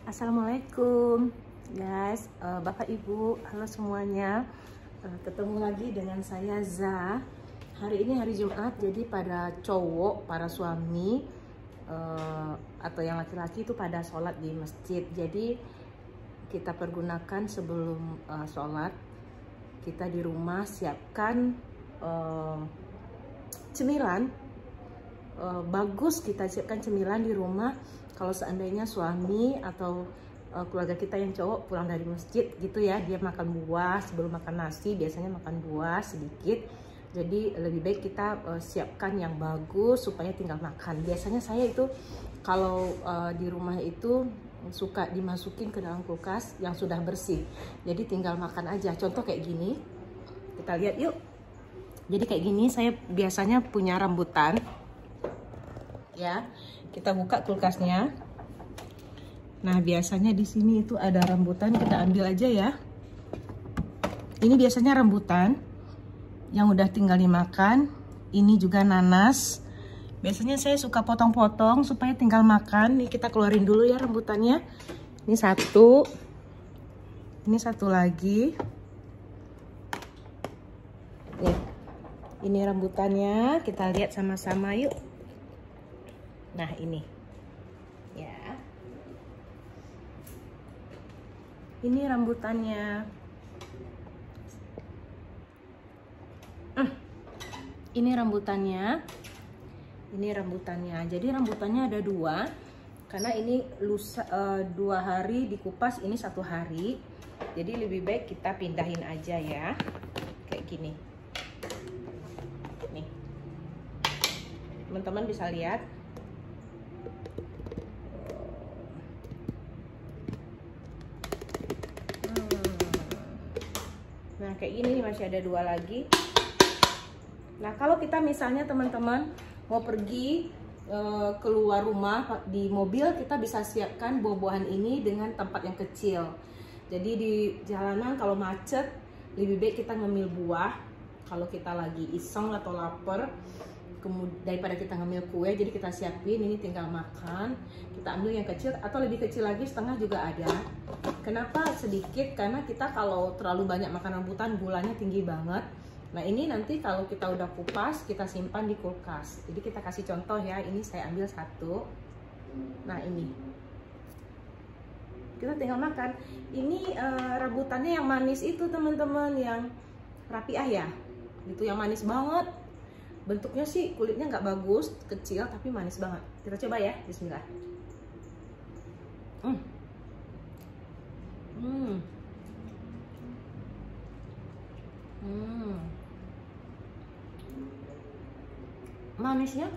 Assalamualaikum guys, Bapak Ibu, halo semuanya. Ketemu lagi dengan saya Za. Hari ini hari Jumat, jadi pada cowok, para suami atau yang laki-laki itu pada sholat di masjid. Jadi kita pergunakan sebelum sholat, kita di rumah siapkan cemilan. Bagus kita siapkan cemilan di rumah. Kalau seandainya suami atau keluarga kita yang cowok pulang dari masjid gitu ya, dia makan buah sebelum makan nasi, biasanya makan buah sedikit. Jadi lebih baik kita siapkan yang bagus supaya tinggal makan. Biasanya saya itu kalau di rumah itu suka dimasukin ke dalam kulkas yang sudah bersih. Jadi tinggal makan aja. Contoh kayak gini. Kita lihat yuk. Jadi kayak gini saya biasanya punya rambutan. Ya, kita buka kulkasnya. Nah, biasanya di sini itu ada rambutan, kita ambil aja ya. Ini biasanya rambutan yang udah tinggal dimakan. Ini juga nanas. Biasanya saya suka potong-potong supaya tinggal makan. Nih kita keluarin dulu ya rambutannya. Ini satu. Ini satu lagi. Nih. Ini rambutannya, kita lihat sama-sama yuk. Nah, ini. Ya. Ini rambutannya. Ini rambutannya. Ini rambutannya. Jadi rambutannya ada dua. Karena ini lusa 2 hari dikupas, ini 1 hari. Jadi lebih baik kita pindahin aja ya. Kayak gini. Nih. Teman-teman bisa lihat. Nah, kayak gini masih ada 2 lagi. Nah, kalau kita misalnya teman-teman mau pergi keluar rumah di mobil, kita bisa siapkan buah-buahan ini dengan tempat yang kecil. Jadi di jalanan kalau macet, lebih baik kita ngemil buah. Kalau kita lagi iseng atau lapar, daripada kita ngemil kue, jadi kita siapin ini tinggal makan. Kita ambil yang kecil atau lebih kecil lagi, setengah juga ada. Kenapa sedikit? Karena kita kalau terlalu banyak makan rambutan, gulanya tinggi banget. Nah, ini nanti kalau kita udah kupas, kita simpan di kulkas. Jadi kita kasih contoh ya, ini saya ambil 1. Nah, ini kita tinggal makan. Ini rambutannya yang manis itu teman-teman, yang rapiah ya, gitu, yang manis banget. Bentuknya sih kulitnya nggak bagus, kecil tapi manis banget. Kita coba ya, Bismillah. Manisnya.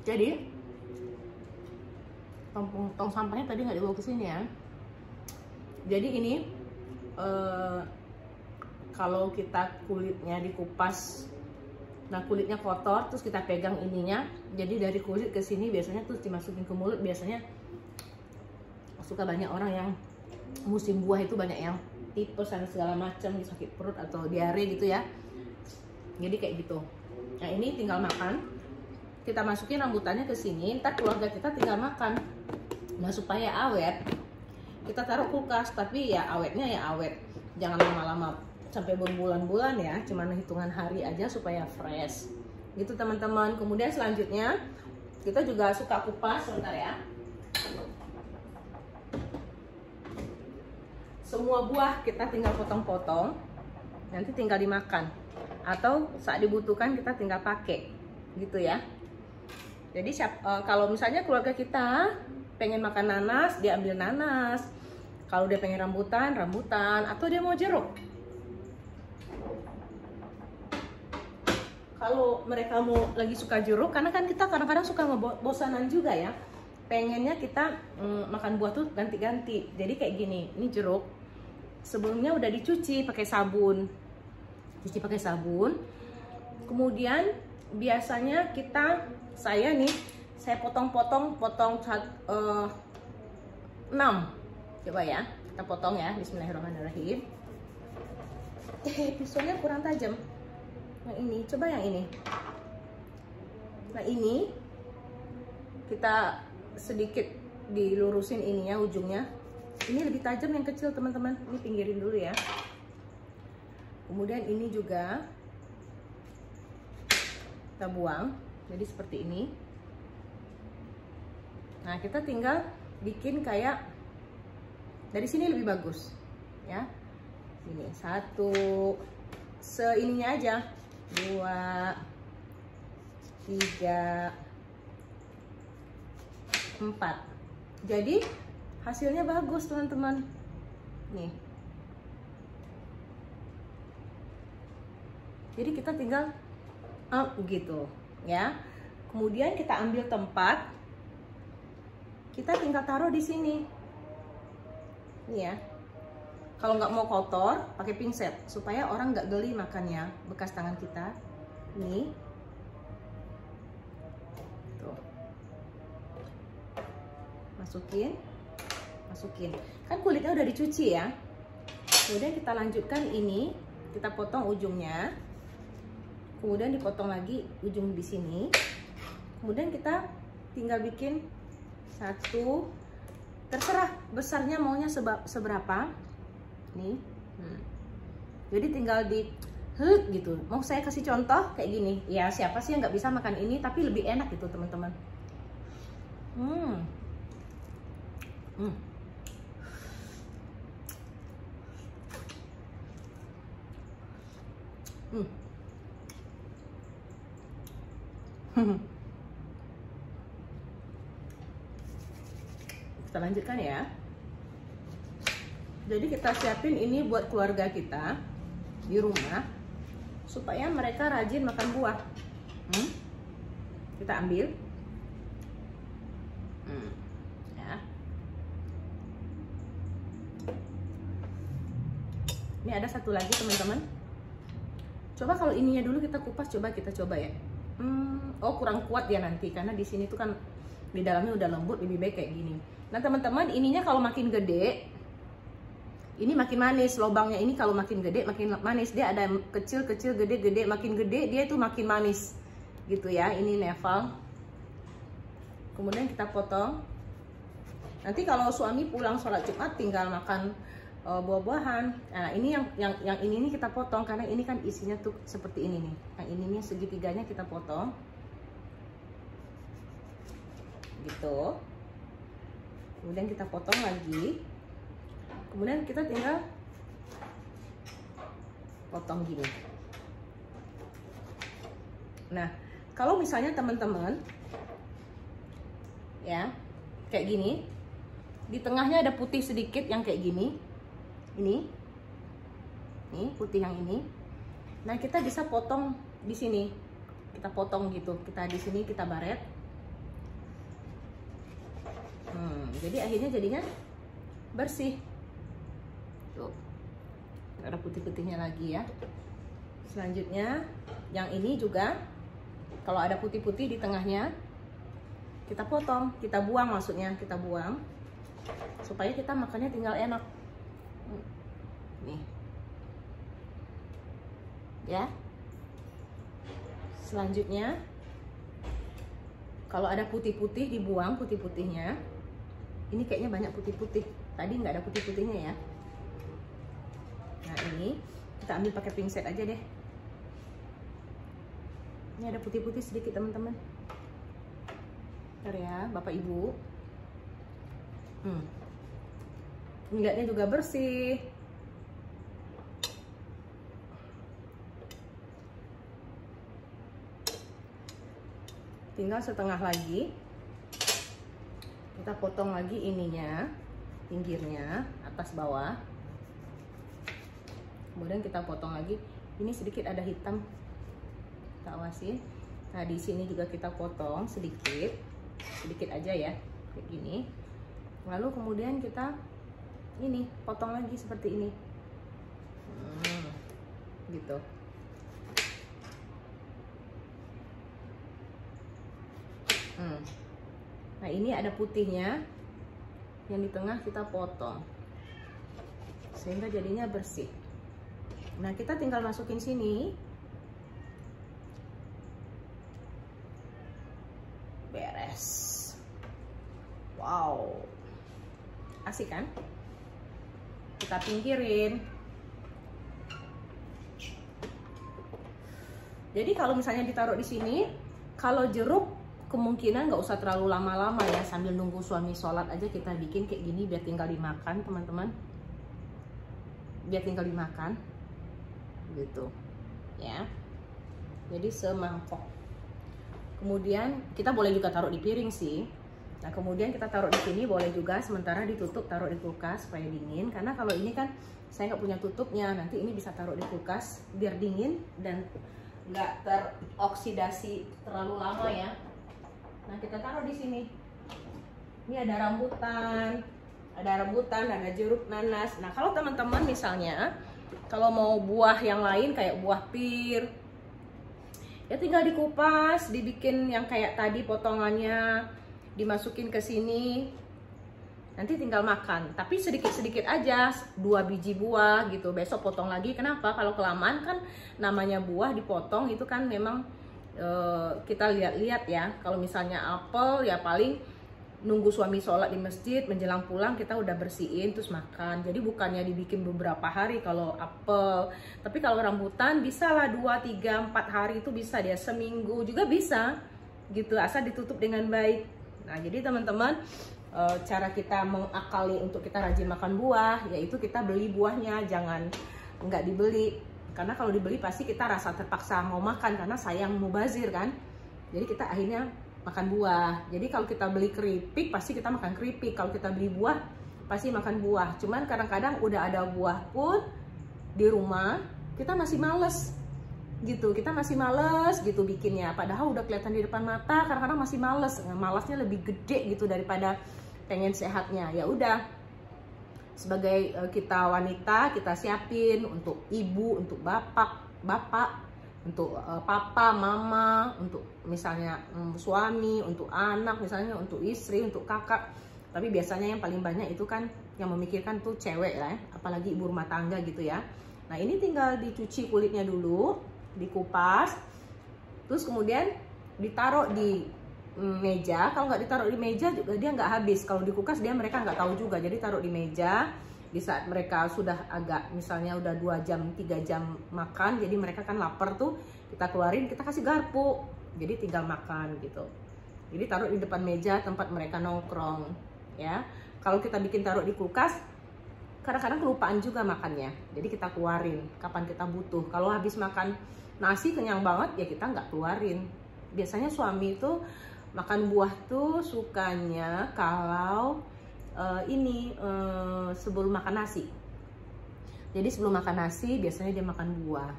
Jadi tong sampahnya tadi nggak dibawa ke sini ya. Jadi ini kalau kita kulitnya dikupas, nah kulitnya kotor, terus kita pegang ininya, jadi dari kulit ke sini biasanya terus dimasukin ke mulut. Biasanya suka banyak orang yang musim buah itu banyak yang tipes dan segala macam, sakit perut atau diare gitu ya. Jadi kayak gitu. Nah, ini tinggal makan. Kita masukin rambutannya ke sini, ntar keluarga kita tinggal makan. Nah, supaya awet, kita taruh kulkas, tapi ya awetnya ya awet. Jangan lama-lama sampai berbulan-bulan ya, cuman hitungan hari aja supaya fresh. Gitu teman-teman. Kemudian selanjutnya kita juga suka kupas, sebentar ya. Semua buah kita tinggal potong-potong, nanti tinggal dimakan. Atau saat dibutuhkan kita tinggal pakai, gitu ya. Jadi kalau misalnya keluarga kita pengen makan nanas, dia ambil nanas. Kalau dia pengen rambutan, rambutan. Atau dia mau jeruk. Kalau mereka mau lagi suka jeruk, karena kan kita kadang-kadang suka bosanan juga ya. Pengennya kita makan buah tuh ganti-ganti. Jadi kayak gini, ini jeruk. Sebelumnya udah dicuci pakai sabun. Cuci pakai sabun. Kemudian biasanya saya potong-potong 6 Coba ya, kita potong ya. Bismillahirrahmanirrahim. Pisaunya kurang tajam. Yang ini, coba yang ini. Nah ini kita sedikit dilurusin ininya, ujungnya. Ini lebih tajam yang kecil teman-teman. Ini pinggirin dulu ya. Kemudian ini juga kita buang. Jadi seperti ini. Nah kita tinggal bikin kayak dari sini lebih bagus ya. Ini 1 seininya aja, 2 3 4. Jadi hasilnya bagus teman-teman. Nih. Jadi kita tinggal gitu ya. Kemudian kita ambil tempat, kita tinggal taruh di sini. Nih ya. Kalau nggak mau kotor, pakai pinset supaya orang nggak geli makannya bekas tangan kita. Nih. Tuh. Masukin. Kan kulitnya udah dicuci ya. Kemudian kita lanjutkan ini, kita potong ujungnya. Kemudian dipotong lagi ujung di sini. Kemudian kita tinggal bikin 1, terserah besarnya maunya seberapa. Nih. Jadi tinggal di gitu. Mau saya kasih contoh kayak gini. Ya siapa sih yang nggak bisa makan ini, tapi lebih enak gitu teman-teman. Kita lanjutkan ya. Jadi kita siapin ini buat keluarga kita di rumah supaya mereka rajin makan buah. Kita ambil ya. Ini ada satu lagi teman-teman. Coba kalau ininya dulu kita kupas, coba ya. Oh kurang kuat ya nanti karena di sini tuh kan di dalamnya udah lembut, lebih baik kayak gini. Nah teman-teman, ininya kalau makin gede ini makin manis. Lobangnya ini kalau makin gede makin manis. Dia ada kecil, gede, makin gede dia itu makin manis gitu ya. Ini neval. Kemudian kita potong. Nanti kalau suami pulang sholat Jumat tinggal makan buah-buahan. Nah ini yang ini kita potong karena ini kan isinya tuh seperti ini nih. Yang ini nih segitiganya kita potong gitu. Kemudian kita potong lagi. Kemudian kita tinggal potong gini. Nah kalau misalnya teman-teman ya kayak gini, di tengahnya ada putih sedikit yang kayak gini. Ini putih yang ini. Nah kita bisa potong di sini. Kita potong gitu. Kita di sini kita baret. Jadi akhirnya jadinya bersih. Tuh, nggak ada putih-putihnya lagi ya. Selanjutnya yang ini juga kalau ada putih-putih di tengahnya kita potong, kita buang, maksudnya kita buang supaya kita makannya tinggal enak. Nih ya. Selanjutnya kalau ada putih-putih dibuang putih-putihnya. Ini kayaknya banyak putih-putih, tadi nggak ada putih-putihnya ya. Nah ini kita ambil pakai pinset aja deh. Ini ada putih-putih sedikit teman-teman. Bentar ya Bapak Ibu. Lihatnya juga bersih. Tinggal setengah lagi. Kita potong lagi ininya, pinggirnya, atas bawah. Kemudian kita potong lagi. Ini sedikit ada hitam. Kita awasin. Nah, di sini juga kita potong sedikit. Sedikit aja ya, kayak gini. Lalu kemudian kita ini potong lagi seperti ini. Gitu. Nah ini ada putihnya, yang di tengah kita potong. sehingga jadinya bersih. Nah, kita tinggal masukin sini. Beres. Wow, asik kan? Kita pinggirin. Jadi kalau misalnya ditaruh di sini, kalau jeruk kemungkinan nggak usah terlalu lama-lama ya, sambil nunggu suami sholat aja kita bikin kayak gini biar tinggal dimakan, teman-teman. Biar tinggal dimakan, gitu, ya. Jadi semangkok. Kemudian kita boleh juga taruh di piring sih. Nah, kemudian kita taruh di sini boleh juga, sementara ditutup, taruh di kulkas supaya dingin. Karena kalau ini kan saya nggak punya tutupnya, nanti ini bisa taruh di kulkas biar dingin dan nggak teroksidasi terlalu lama ya. Nah, kita taruh di sini. Ini ada rambutan, ada jeruk, nanas. Nah, kalau teman-teman misalnya kalau mau buah yang lain kayak buah pir, ya tinggal dikupas, dibikin yang kayak tadi potongannya, dimasukin ke sini. Nanti tinggal makan, tapi sedikit-sedikit aja, 2 biji buah gitu. Besok potong lagi. Kenapa? Kalau kelamaan kan namanya buah dipotong itu kan memang kita lihat-lihat ya. Kalau misalnya apel ya paling nunggu suami sholat di masjid, menjelang pulang kita udah bersihin terus makan. Jadi bukannya dibikin beberapa hari kalau apel. Tapi kalau rambutan bisa lah 2, 3, 4 hari itu bisa dia, seminggu juga bisa gitu, asal ditutup dengan baik. Nah, jadi teman-teman, cara kita mengakali untuk kita rajin makan buah, yaitu kita beli buahnya, jangan nggak dibeli. Karena kalau dibeli pasti kita rasa terpaksa mau makan karena sayang mubazir kan. Jadi kita akhirnya makan buah. Jadi kalau kita beli keripik pasti kita makan keripik. Kalau kita beli buah pasti makan buah. Cuman kadang-kadang udah ada buah pun di rumah kita masih males gitu, kita masih males gitu bikinnya, padahal udah kelihatan di depan mata, kadang-kadang masih males. Malasnya lebih gede gitu daripada pengen sehatnya. Ya udah, sebagai kita wanita, kita siapin untuk ibu, untuk bapak, untuk papa, mama, untuk misalnya suami, untuk anak, misalnya untuk istri, untuk kakak. Tapi biasanya yang paling banyak itu kan yang memikirkan tuh cewek lah ya, apalagi ibu rumah tangga gitu ya. Nah, ini tinggal dicuci kulitnya dulu, dikupas, terus kemudian ditaruh di meja. Kalau nggak ditaruh di meja juga dia nggak habis. Kalau di kulkas mereka nggak tahu juga. Jadi taruh di meja. Di saat mereka sudah agak misalnya udah 2 jam 3 jam makan, jadi mereka kan lapar tuh, kita keluarin, kita kasih garpu, jadi tinggal makan gitu. Jadi taruh di depan meja tempat mereka nongkrong ya. Kalau kita bikin taruh di kulkas, kadang-kadang kelupaan juga makannya, jadi kita keluarin kapan kita butuh. Kalau habis makan nasi kenyang banget ya kita nggak keluarin. Biasanya suami itu makan buah tuh sukanya kalau sebelum makan nasi. Jadi sebelum makan nasi biasanya dia makan buah.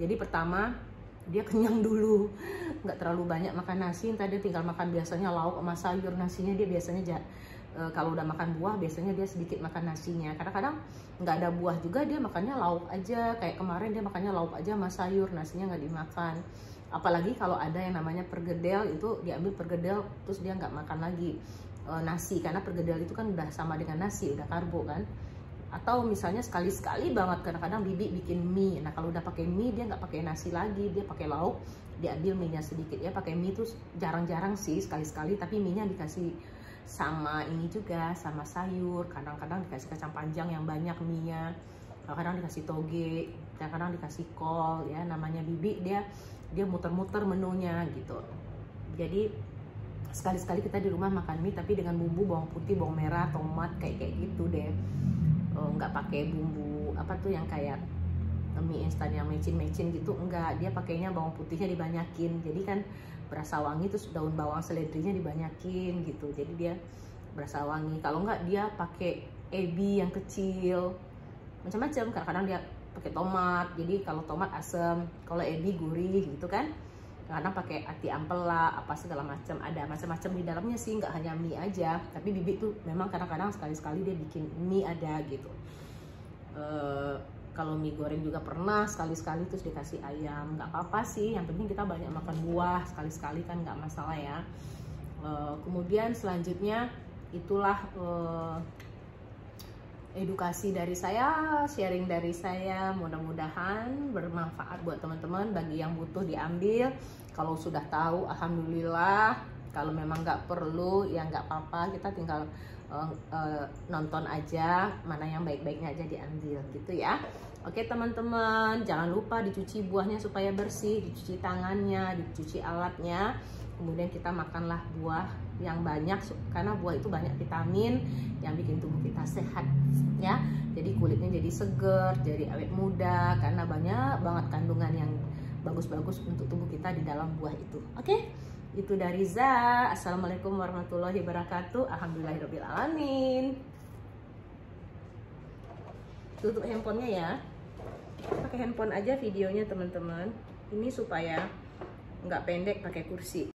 Jadi pertama dia kenyang dulu, nggak terlalu banyak makan nasi. Entar dia tinggal makan biasanya lauk sama sayur. Nasinya dia biasanya kalau udah makan buah biasanya dia sedikit makan nasinya. Kadang-kadang nggak ada buah juga dia makannya lauk aja. Kayak kemarin dia makannya lauk aja sama sayur, nasinya nggak dimakan. Apalagi kalau ada yang namanya pergedel, itu diambil pergedel terus dia nggak makan lagi nasi, karena pergedel itu kan udah sama dengan nasi, udah karbo kan. Atau misalnya sekali-sekali banget kadang-kadang bibi bikin mie. Nah, kalau udah pakai mie dia nggak pakai nasi lagi, dia pakai lauk, diambil mie-nya sedikit ya. Pakai mie itu jarang-jarang sih, sekali-sekali, tapi mie-nya dikasih sama ini juga, sama sayur. Kadang-kadang dikasih kacang panjang yang banyak mie-nya, kadang-kadang dikasih toge, kadang-kadang dikasih kol ya. Namanya bibi, dia muter-muter menunya gitu. Jadi sekali-sekali kita di rumah makan mie tapi dengan bumbu bawang putih, bawang merah, tomat, kayak gitu deh. Nggak pakai bumbu apa tuh yang kayak mie instan yang mecin-mecin gitu, enggak. Dia pakainya bawang putihnya dibanyakin, jadi kan berasa wangi. Terus daun bawang seledrinya dibanyakin gitu, jadi dia berasa wangi. Kalau enggak dia pakai ebi yang kecil, macam-macam. Kadang-kadang dia pakai tomat, jadi kalau tomat asam, kalau ebi gurih gitu kan. Kadang pakai ati ampela, apa segala macam, ada macam-macam di dalamnya sih, nggak hanya mie aja. Tapi bibi tuh memang kadang-kadang sekali-sekali dia bikin mie ada gitu. Kalau mie goreng juga pernah sekali-sekali terus dikasih ayam, nggak apa-apa sih. Yang penting kita banyak makan buah, sekali-sekali kan nggak masalah ya. Kemudian selanjutnya itulah edukasi dari saya, sharing dari saya, mudah-mudahan bermanfaat buat teman-teman. Bagi yang butuh diambil, kalau sudah tahu alhamdulillah, kalau memang nggak perlu ya nggak apa-apa, kita tinggal nonton aja, mana yang baik-baiknya aja diambil gitu ya. Oke teman-teman, jangan lupa dicuci buahnya supaya bersih, dicuci tangannya, dicuci alatnya. Kemudian kita makanlah buah yang banyak, karena buah itu banyak vitamin yang bikin tubuh kita sehat ya. Jadi kulitnya jadi seger, jadi awet muda, karena banyak banget kandungan yang bagus-bagus untuk tubuh kita di dalam buah itu. Oke, itu dari Za. Assalamualaikum warahmatullahi wabarakatuh. Alhamdulillahirobbilalamin. Tutup handphonenya ya, pakai handphone aja videonya teman-teman. Ini supaya nggak pendek pakai kursi.